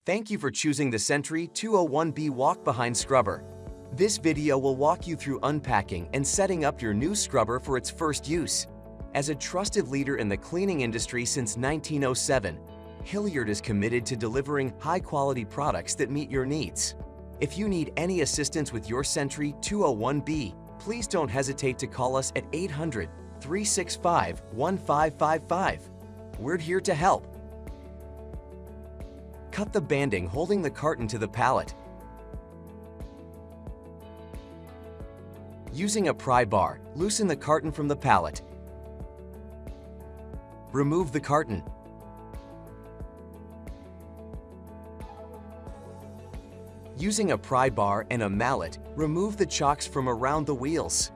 Thank you for choosing the Sentry 201B walk-behind scrubber. This video will walk you through unpacking and setting up your new scrubber for its first use. As a trusted leader in the cleaning industry since 1907, Hillyard is committed to delivering high-quality products that meet your needs. If you need any assistance with your Sentry 201B, please don't hesitate to call us at 800-365-1555. We're here to help. Cut the banding holding the carton to the pallet. Using a pry bar, loosen the carton from the pallet. Remove the carton. Using a pry bar and a mallet, remove the chocks from around the wheels.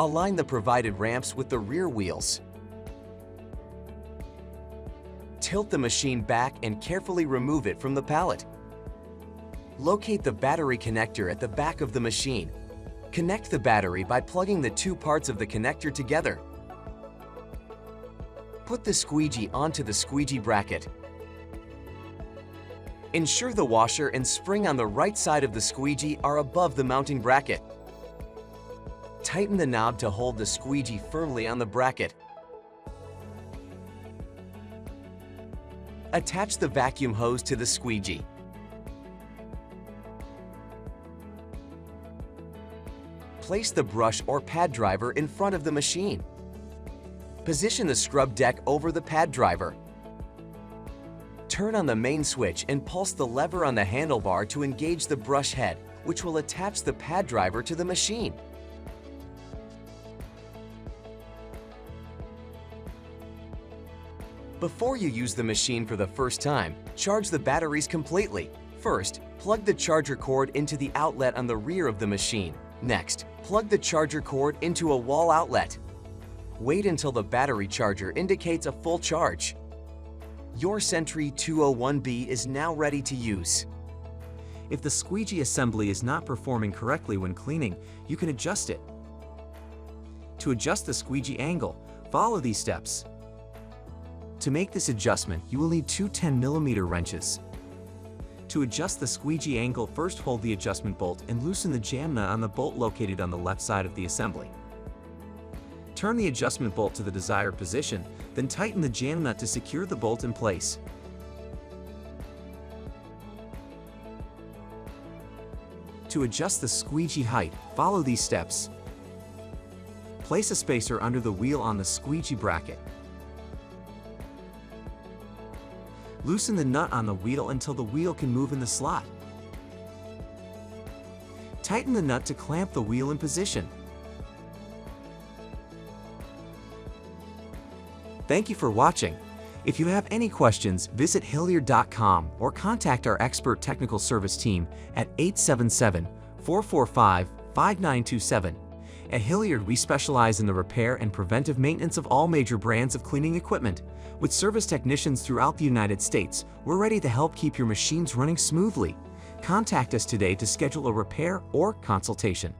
Align the provided ramps with the rear wheels. Tilt the machine back and carefully remove it from the pallet. Locate the battery connector at the back of the machine. Connect the battery by plugging the two parts of the connector together. Put the squeegee onto the squeegee bracket. Ensure the washer and spring on the right side of the squeegee are above the mounting bracket. Tighten the knob to hold the squeegee firmly on the bracket. Attach the vacuum hose to the squeegee. Place the brush or pad driver in front of the machine. Position the scrub deck over the pad driver. Turn on the main switch and pulse the lever on the handlebar to engage the brush head, which will attach the pad driver to the machine. Before you use the machine for the first time, charge the batteries completely. First, plug the charger cord into the outlet on the rear of the machine. Next, plug the charger cord into a wall outlet. Wait until the battery charger indicates a full charge. Your Sentry 201B is now ready to use. If the squeegee assembly is not performing correctly when cleaning, you can adjust it. To adjust the squeegee angle, follow these steps. To make this adjustment, you will need two 10mm wrenches. To adjust the squeegee angle, first hold the adjustment bolt and loosen the jam nut on the bolt located on the left side of the assembly. Turn the adjustment bolt to the desired position, then tighten the jam nut to secure the bolt in place. To adjust the squeegee height, follow these steps. Place a spacer under the wheel on the squeegee bracket. Loosen the nut on the wheel until the wheel can move in the slot. Tighten the nut to clamp the wheel in position. Thank you for watching. If you have any questions, visit Hillyard.com or contact our expert technical service team at 877-445-5927. At Hillyard, we specialize in the repair and preventive maintenance of all major brands of cleaning equipment. With service technicians throughout the United States, we're ready to help keep your machines running smoothly. Contact us today to schedule a repair or consultation.